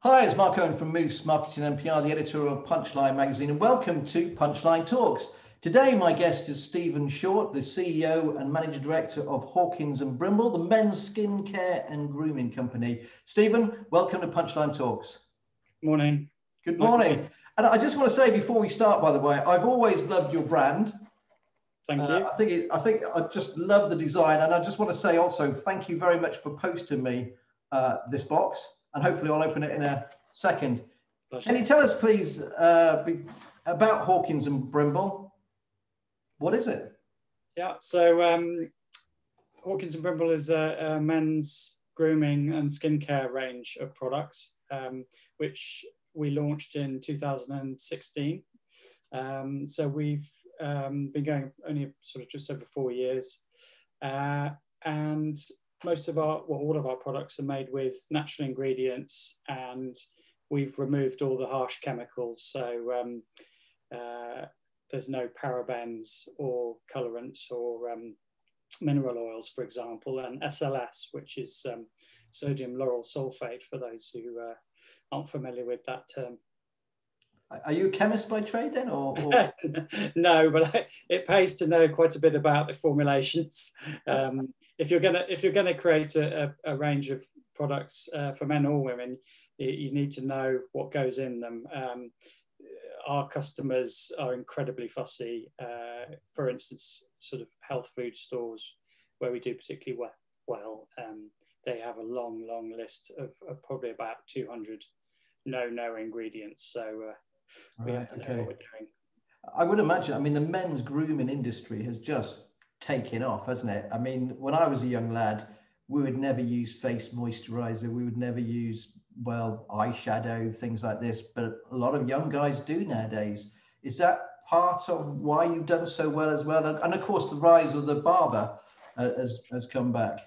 Hi, it's Mark Owen from Moose Marketing and PR, the editor of Punchline magazine, and welcome to Punchline Talks. Today, my guest is Stephen Shortt, the CEO and Managing Director of Hawkins Brimble, the men's skincare and grooming company. Stephen, welcome to Punchline Talks. Morning. Good morning. And I just want to say before we start, by the way, I've always loved your brand. Thank you. I think I just love the design, and I just want to say also thank you very much for posting me this box, and hopefully I'll open it in a second. Pleasure. Can you tell us, please, about Hawkins Brimble? What is it? Yeah, so Hawkins Brimble is a men's grooming and skincare range of products, which we launched in 2016. So we've been going only sort of just over 4 years, and most of all of our products are made with natural ingredients, and we've removed all the harsh chemicals. So there's no parabens or colorants or mineral oils, for example, and SLS, which is sodium lauryl sulfate, for those who aren't familiar with that term. Are you a chemist by trade then, or? No, but it pays to know quite a bit about the formulations. If you're gonna create a range of products for men or women, you need to know what goes in them. Our customers are incredibly fussy. For instance, sort of health food stores where we do particularly well, they have a long list of probably about 200 no ingredients. So we have to know what we're doing. I would imagine, I mean, the men's grooming industry has just taken off, hasn't it? I mean, when I was a young lad, we would never use face moisturizer. We would never use, well, eyeshadow, things like this. But a lot of young guys do nowadays. Is that part of why you've done so well as well? And of course, the rise of the barber has come back.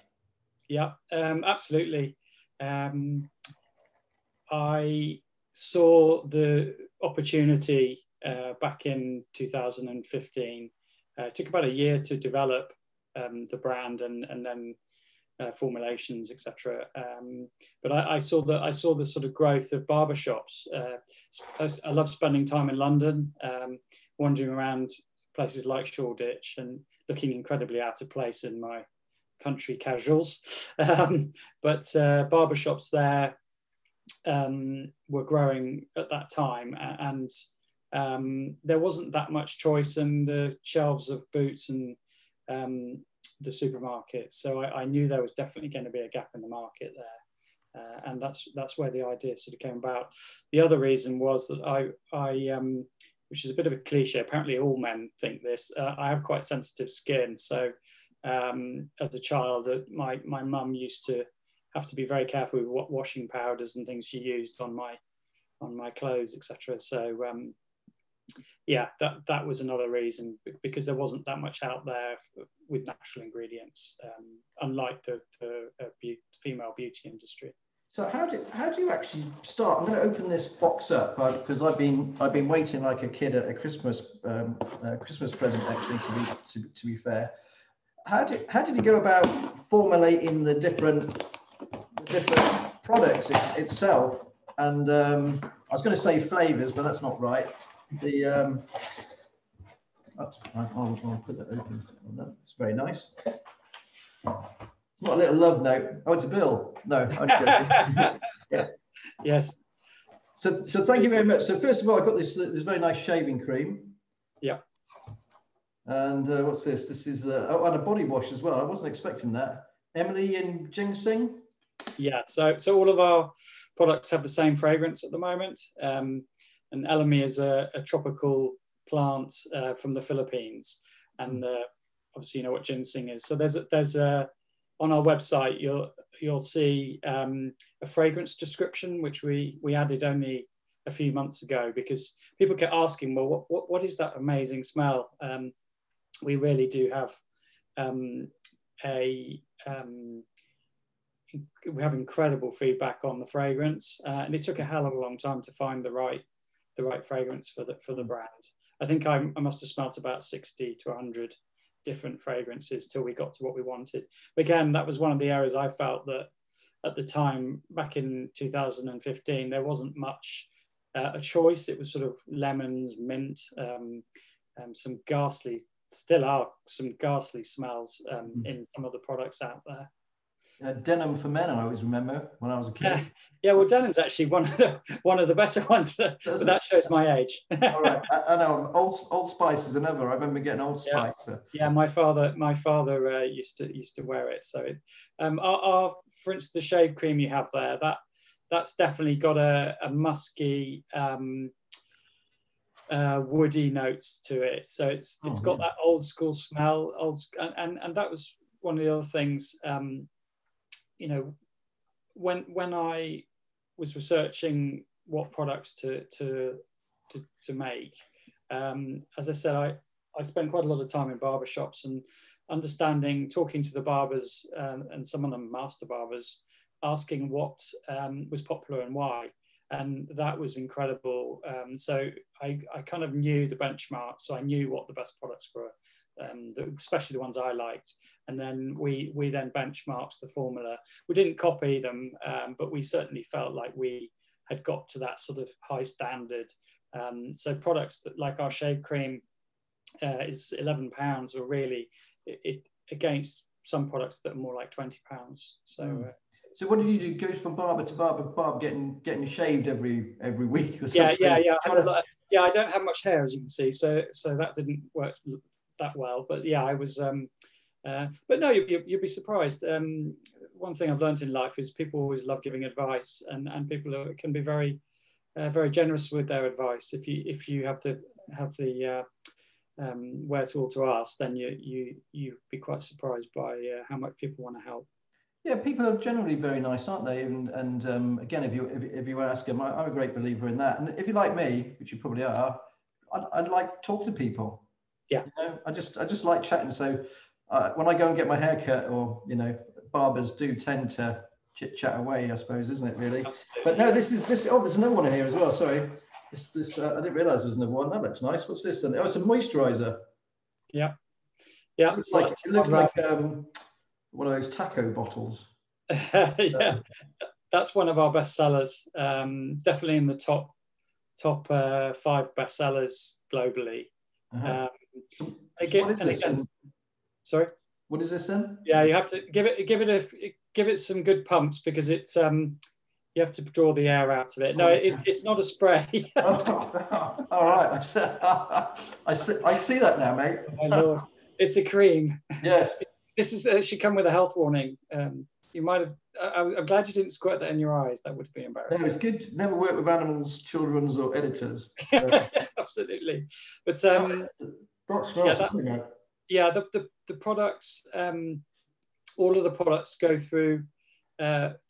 Yeah, absolutely. I saw the opportunity back in 2015. It took about a year to develop the brand and then formulations, etc. But I saw the sort of growth of barbershops. I love spending time in London, wandering around places like Shoreditch and looking incredibly out of place in my country casuals. But barbershops there were growing at that time, and there wasn't that much choice in the shelves of Boots and the supermarkets. So I knew there was definitely going to be a gap in the market there, and that's where the idea sort of came about. The other reason was that I which is a bit of a cliche, apparently all men think this, I have quite sensitive skin. So as a child, my mum used to have to be very careful with what washing powders and things she used on my clothes, etc. So yeah, that was another reason, because there wasn't that much out there with natural ingredients, unlike the female beauty industry. So how do you actually start? I'm going to open this box up because I've been waiting like a kid at a Christmas present, actually, to be fair. How did you go about formulating the different products itself? And I was going to say flavors, but that's not right. I'll put that open. It's very nice. Not a little love note. Oh, it's a bill. No, I'm joking. Yeah. Yes. So thank you very much. So first of all, I've got this very nice shaving cream. Yeah. And what's this? This is and a body wash as well. I wasn't expecting that. Emily and ginseng. Yeah. So all of our products have the same fragrance at the moment. And elemi is a tropical plant from the Philippines, and obviously you know what ginseng is. So there's a on our website you'll see a fragrance description which we added only a few months ago, because people kept asking, well, what is that amazing smell? We really do have we have incredible feedback on the fragrance, and it took a hell of a long time to find the right fragrance for the brand. I think I must have smelt about 60 to 100 different fragrances till we got to what we wanted. But again, that was one of the areas I felt that at the time, back in 2015, there wasn't much a choice. It was sort of lemons, mint, some ghastly, still are some ghastly smells in some of the products out there. Denim for men, I always remember when I was a kid. Yeah, well, denim's actually one of the better ones, but that shows my age. All right, I know. Old Spice is another. I remember getting Old Spice. Yeah, my father used to wear it. So, for instance, the shave cream you have there, that's definitely got a musky, woody notes to it. So it's got that old school smell. And that was one of the other things. You know, when I was researching what products to make, as I said, I spent quite a lot of time in barbershops and talking to the barbers and some of them master barbers, asking what was popular and why. And that was incredible. So I kind of knew the benchmark, so I knew what the best products were, especially the ones I liked. And then we then benchmarked the formula. We didn't copy them, but we certainly felt like we had got to that sort of high standard. So products that, like our shave cream, is £11, or really against some products that are more like £20. So. So what did you do? Go from barber to barber, getting shaved every week or something? Yeah. I don't have much hair, as you can see, so that didn't work that well. But yeah, I was. But no, you'd be surprised. One thing I've learned in life is people always love giving advice, and people can be very, very generous with their advice. If you have the wherewithal to ask, then you'd be quite surprised by how much people want to help. Yeah, people are generally very nice, aren't they? And again, if you ask them, I'm a great believer in that. And if you're like me, which you probably are, I'd like to talk to people. Yeah. You know, I just like chatting. So when I go and get my hair cut, or barbers do tend to chit chat away, I suppose, isn't it? Really. Absolutely. But no, this. Oh, there's another one here as well. Sorry, this. I didn't realise there was another one. That looks nice. What's this then? Oh, it's a moisturiser. Yeah. It looks like one of those taco bottles. Yeah, that's one of our best sellers. Definitely in the top 5 best sellers globally. Sorry, what is this then? Yeah, you have to give it some good pumps, because it's you have to draw the air out of it. No, it's not a spray. All right, I see that now, mate. Oh, my Lord, it's a cream. Yes. This should come with a health warning. You might have. I'm glad you didn't squirt that in your eyes. That would be embarrassing. No, it's good. Never work with animals, children's, or editors. Absolutely. But the products. All of the products go through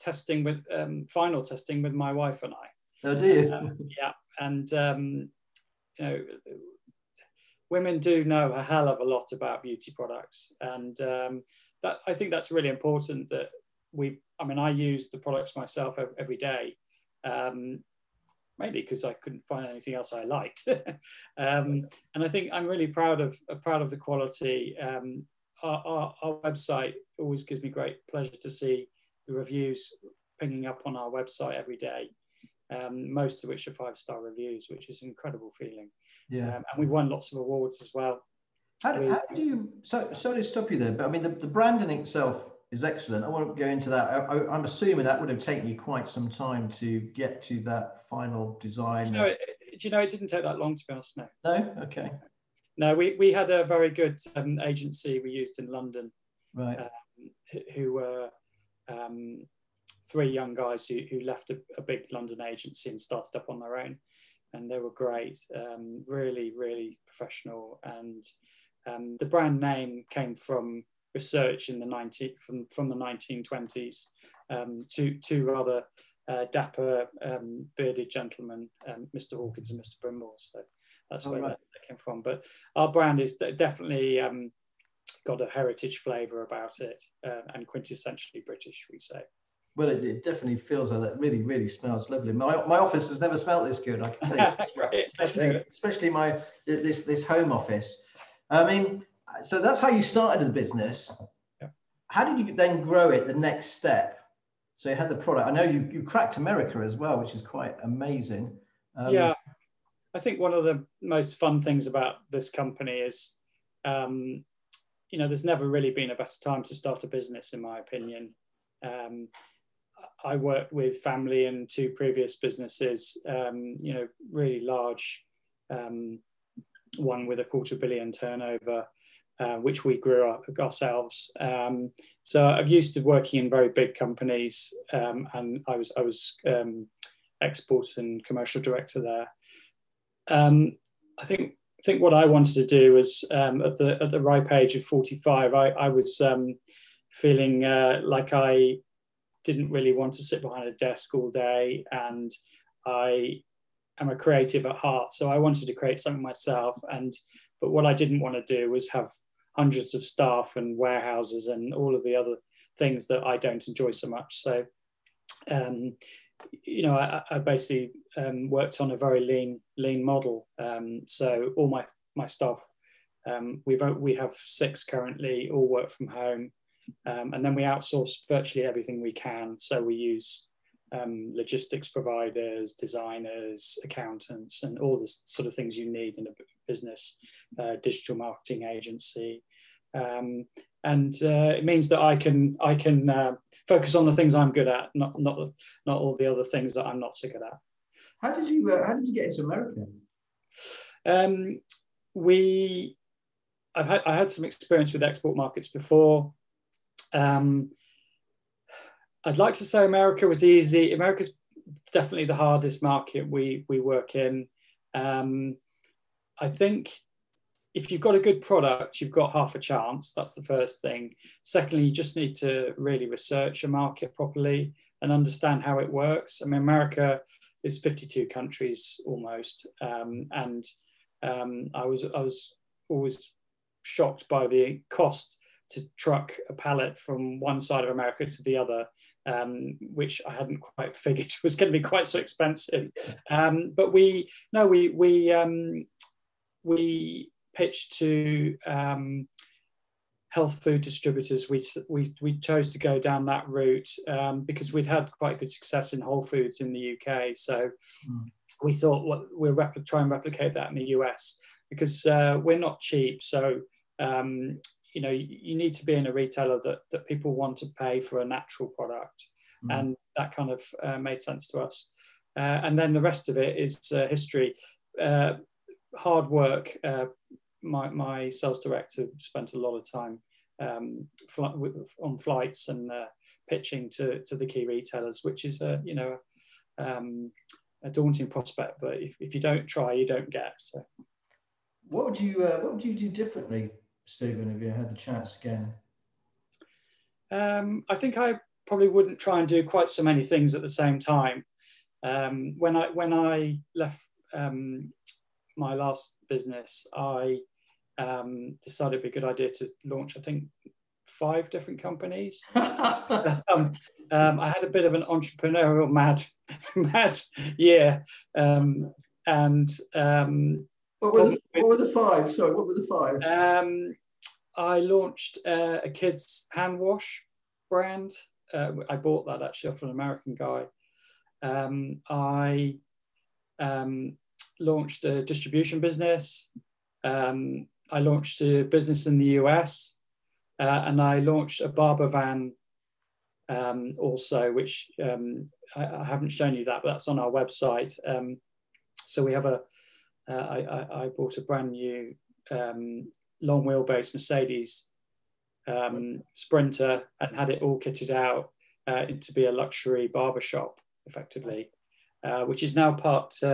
testing with final testing with my wife and I. Oh, do you? Yeah, and women do know a hell of a lot about beauty products, and that I think that's really important. That I use the products myself every day, mainly because I couldn't find anything else I liked, and I think I'm really proud of the quality. Our website always gives me great pleasure to see the reviews pinging up on our website every day, most of which are 5-star reviews, which is an incredible feeling. Yeah, and we won lots of awards as well. How do you? Sorry to stop you there, but I mean the branding itself is excellent. I won't go into that. I'm assuming that would have taken you quite some time to get to that final design. It didn't take that long, to be honest. No. No. Okay. No, we had a very good agency we used in London, right? Who were 3 young guys who left a big London agency and started up on their own, and they were great, really, really professional. And the brand name came from research in from the 1920s. Two rather dapper bearded gentlemen, Mr. Hawkins and Mr. Brimble. So that's where that came from. But our brand is definitely got a heritage flavour about it, and quintessentially British, we say. Well, it definitely feels like that. Really, really smells lovely. My office has never smelled this good, I can tell you. Right. especially this home office. I mean, so that's how you started the business. Yeah. How did you then grow it the next step? So you had the product. I know you cracked America as well, which is quite amazing. Yeah, I think one of the most fun things about this company is, there's never really been a better time to start a business, in my opinion. I worked with family in 2 previous businesses, really large, one with a $250 million turnover, which we grew up ourselves. So I've used to working in very big companies, and I was export and commercial director there. I think what I wanted to do was, at the ripe age of 45, I was feeling like I didn't really want to sit behind a desk all day, and I am a creative at heart, so I wanted to create something myself. But what I didn't want to do was have hundreds of staff and warehouses and all of the other things that I don't enjoy so much. So, I basically worked on a very lean model. So all my staff, we have 6 currently, all work from home. And then we outsource virtually everything we can. So we use logistics providers, designers, accountants, and all the sort of things you need in a business, digital marketing agency. It means that I can focus on the things I'm good at, not all the other things that I'm not so good at. How did you get into America? I had some experience with export markets before. I'd like to say America was easy. America's definitely the hardest market we work in. I think if you've got a good product, you've got half a chance. That's the first thing. Secondly, you just need to really research a market properly and understand how it works. I mean, America is 52 countries almost. I was always shocked by the cost to truck a pallet from one side of America to the other, which I hadn't quite figured was going to be quite so expensive. But we pitched to health food distributors. We chose to go down that route because we'd had quite good success in Whole Foods in the UK. So we thought, we'll try and replicate that in the US, because we're not cheap. So you need to be in a retailer that people want to pay for a natural product. And that kind of made sense to us. And then the rest of it is history. Hard work. My sales director spent a lot of time on flights and pitching to the key retailers, which is a daunting prospect. But if you don't try, you don't get. So, what would you do differently, Stephen, if you had the chance again? I think I probably wouldn't try and do quite so many things at the same time. When I left my last business, I decided it'd be a good idea to launch, I think, 5 different companies. I had a bit of an entrepreneurial mad year, What were the 5? Sorry, what were the 5? I launched a kids hand wash brand. I bought that actually off an American guy. I launched a distribution business. I launched a business in the US, and I launched a barber van also, which I haven't shown you that, but that's on our website. So we have I bought a brand new long wheelbase Mercedes Sprinter and had it all kitted out to be a luxury barbershop, effectively, which is now parked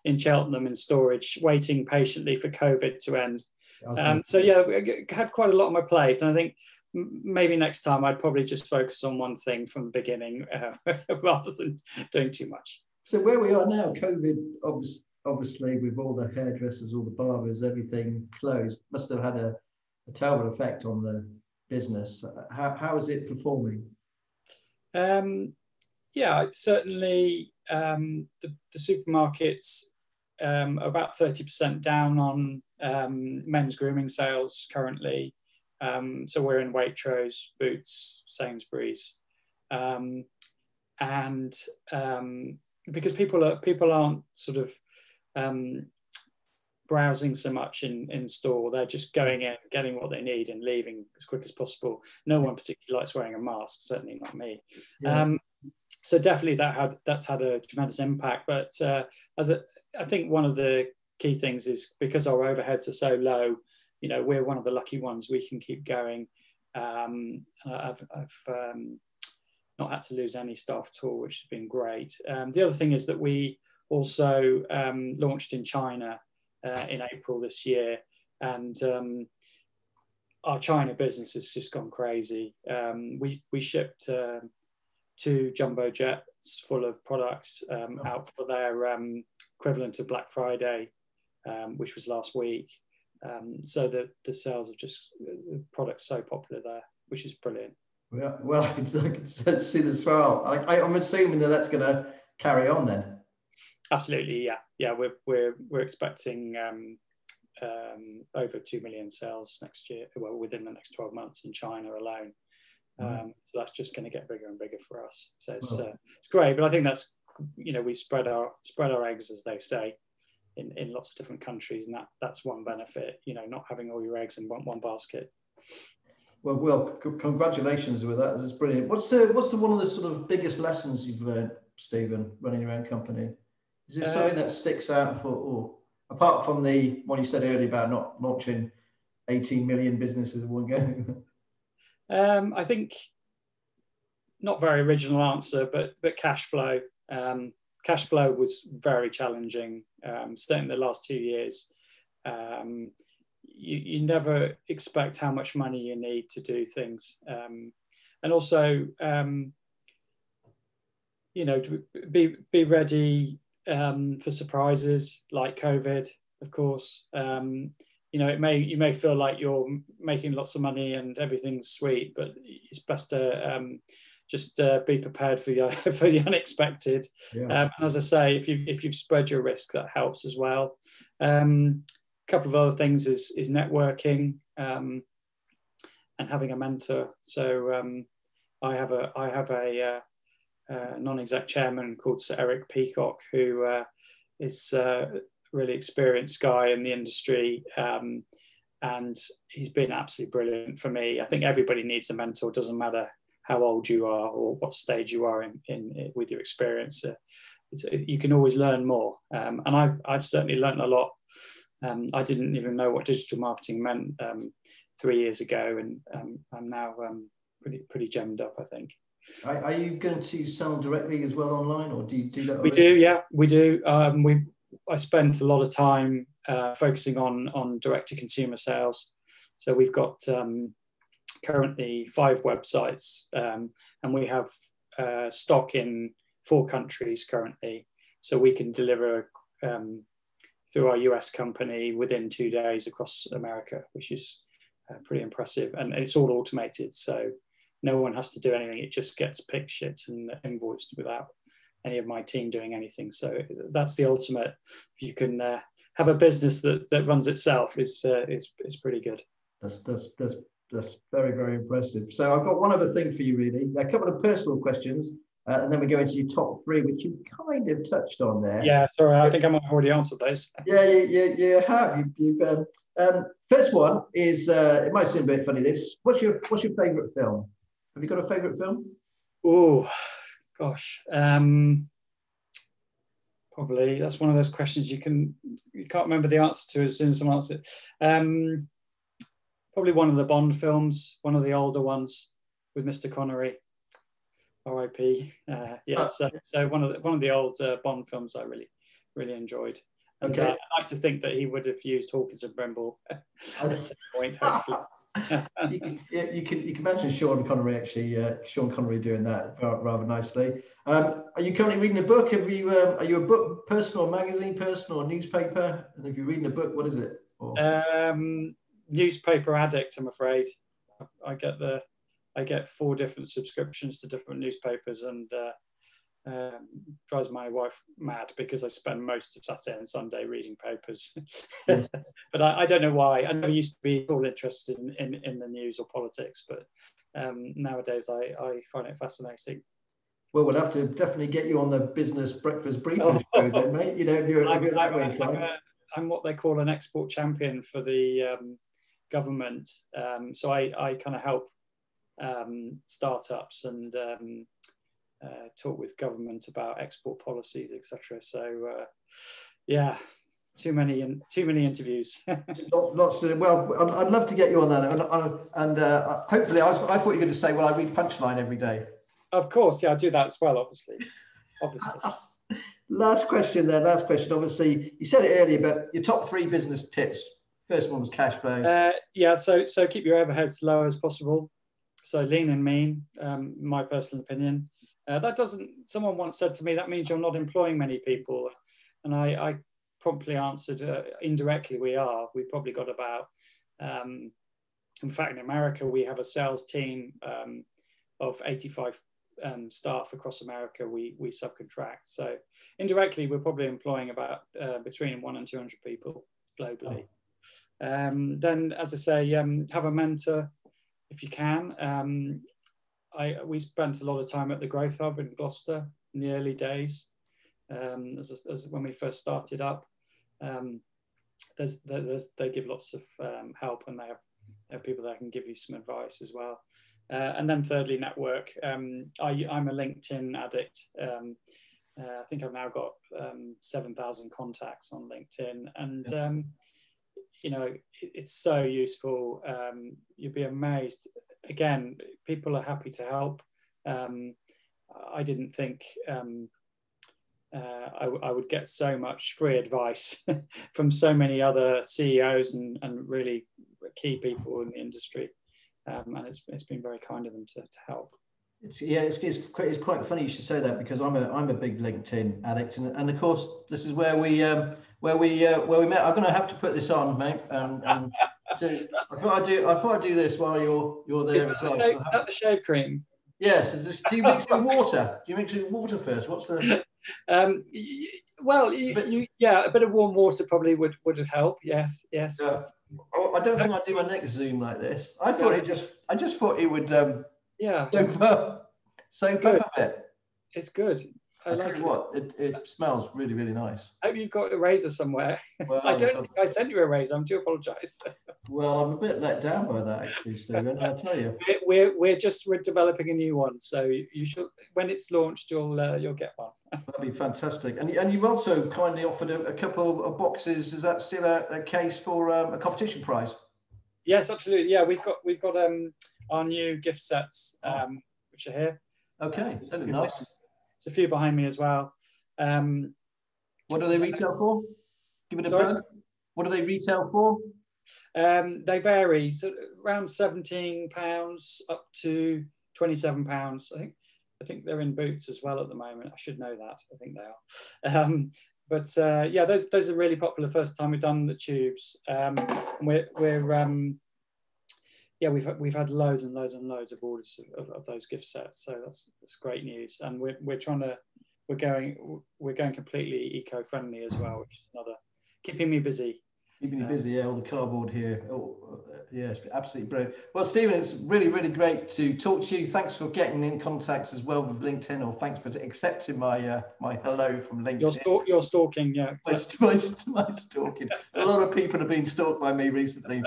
in Cheltenham in storage, waiting patiently for COVID to end. So yeah, I had quite a lot on my plate, and I think maybe next time I'd probably just focus on one thing from the beginning rather than doing too much. So where we are now, COVID, obviously with all the hairdressers, all the barbers, everything closed, must have had a terrible effect on the business. How is it performing? Yeah, certainly the supermarkets are about 30% down on men's grooming sales currently. So we're in Waitrose, Boots, Sainsbury's. and because people aren't sort of browsing so much in store, they're just going in, getting what they need, and leaving as quick as possible. No one particularly likes wearing a mask, certainly not me. Yeah. So definitely that's had a tremendous impact. But I think one of the key things is because our overheads are so low, we're one of the lucky ones. We can keep going. I've not had to lose any staff at all, which has been great. The other thing is that we also launched in China in April this year, and our China business has just gone crazy. We shipped 2 jumbo jets full of products out for their equivalent of Black Friday, which was last week. So the sales of just the product's so popular there, which is brilliant. Well, I can see the swell. I'm assuming that's going to carry on then. Absolutely, yeah. We're expecting over 2 million sales next year. Well, within the next 12 months in China alone. So that's just going to get bigger and bigger for us. So it's great. But I think that's we spread our eggs, as they say, in lots of different countries, and that's one benefit. Not having all your eggs in one basket. Well, congratulations with that. That's brilliant. What's one of the sort of biggest lessons you've learned, Stephen, running your own company? Is there something that sticks out apart from the one you said earlier about not launching 18 million businesses in one go? I think not very original answer, but cash flow. Cash flow was very challenging, certainly in the last 2 years. You never expect how much money you need to do things, and also to be ready for surprises like COVID, of course. You may feel like you're making lots of money and everything's sweet, but it's best to just be prepared for the unexpected. Yeah. And as I say, if you've spread your risk, that helps as well. A couple of other things is networking and having a mentor. So I have a non-exec chairman called Sir Eric Peacock, who is a really experienced guy in the industry, and he's been absolutely brilliant for me. I think everybody needs a mentor. It doesn't matter how old you are or what stage you are in with your experience. You can always learn more, and I've certainly learned a lot. I didn't even know what digital marketing meant 3 years ago, and I'm now pretty gemmed up, I think. Are you going to sell directly as well online, or do you do that? We do, yeah, we do. I spent a lot of time focusing on direct-to-consumer sales. So we've got currently 5 websites, and we have stock in 4 countries currently. So we can deliver through our US company within 2 days across America, which is pretty impressive. And it's all automated, so no one has to do anything. It just gets picked, shipped, and invoiced without any of my team doing anything. So that's the ultimate. If you can have a business that runs itself, is pretty good. That's very, very impressive. So I've got one other thing for you, really. A couple of personal questions, and then we go into your top 3, which you kind of touched on there. Yeah, sorry, I think I might have already answered those. Yeah, you have. First one is, it might seem a bit funny, this. What's your favourite film? Have you got a favourite film? Oh, gosh. Probably. That's one of those questions you can't remember the answer to as soon as someone asks it. Probably one of the Bond films, one of the older ones with Mr. Connery, R.I.P. So one of the old Bond films I really enjoyed. And okay. I like to think that he would have used Hawkins and Brimble at some point, hopefully. you can imagine Sean Connery doing that rather nicely. Are you currently reading a book? Are you a book person, or magazine person, or newspaper? And if you're reading a book, what is it? Newspaper addict, I'm afraid. I get 4 different subscriptions to different newspapers, and drives my wife mad because I spend most of Saturday and Sunday reading papers. Yes. But I don't know why. I never used to be at all interested in the news or politics, but nowadays I find it fascinating. Well, we'll have to definitely get you on the business breakfast briefing show then, mate. You know, if you're that way inclined. I'm what they call an export champion for the government. So I kind of help startups and talk with government about export policies, etc. So yeah, too many interviews. Lots to do. Well, I'd love to get you on that, and hopefully, I thought you were going to say, well, I read Punchline every day. Of course, yeah, I do that as well, obviously. Last question. Obviously, you said it earlier, but your top 3 business tips. First one was cash flow. Yeah, so keep your overheads low as possible. So lean and mean, my personal opinion. That doesn't, someone once said to me, that means you're not employing many people. And I promptly answered, indirectly we are. We've probably got about, in fact, in America, we have a sales team of 85 staff across America. We subcontract. So indirectly, we're probably employing about between 100 and 200 people globally. Then, as I say, have a mentor if you can. We spent a lot of time at the Growth Hub in Gloucester in the early days, as when we first started up. They give lots of help, and they have people that can give you some advice as well. And then thirdly, network. I'm a LinkedIn addict. I think I've now got 7,000 contacts on LinkedIn, and you know, it's so useful. You'd be amazed. Again, people are happy to help. I didn't think I would get so much free advice from so many other CEOs and really key people in the industry. And it's been very kind of them to help. It's quite funny you should say that, because I'm a big LinkedIn addict, and of course this is where we met. I'm going to have to put this on, mate. So I thought I'd do this while you're there. Is that the shave cream? Yes. Do you mix it with water? Do you mix it with water first? What's the? Well, a bit of warm water probably would help. Yes. Yeah. I don't think I'd do my next Zoom like this. I just thought it would. Soak up a bit. It's good. I like it. What it smells really, really nice. I hope you've got a razor somewhere. Well, I don't think I sent you a razor. I do apologise. Well, I'm a bit let down by that, actually, Stephen. I'll tell you. We're developing a new one, so you should, when it's launched, you'll get one. That'd be fantastic. And you've also kindly offered a couple of boxes. Is that still a case for a competition prize? Yes, absolutely. Yeah, we've got our new gift sets, which are here. Okay, that looks nice. There's a few behind me as well. What do they retail for? Give it a burn. What do they retail for? They vary, so around £17 up to £27. I think they're in Boots as well at the moment. I should know that. I think they are. But yeah, those are really popular. First time we've done the tubes. And we've had loads and loads and loads of orders of those gift sets. So that's great news. And we're going completely eco-friendly as well, which is another keeping me busy. Keeping you busy, yeah. All the cardboard here. It's absolutely brilliant. Well, Stephen, it's really, really great to talk to you. Thanks for getting in contact as well with LinkedIn, or thanks for accepting my hello from LinkedIn. You're stalking, yeah. My stalking. A lot of people have been stalked by me recently.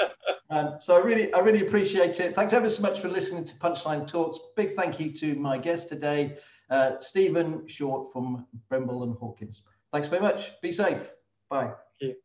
So I really appreciate it. Thanks ever so much for listening to Punchline Talks. Big thank you to my guest today, Stephen Shortt from Brimble and Hawkins. Thanks very much. Be safe. Bye. Thank you.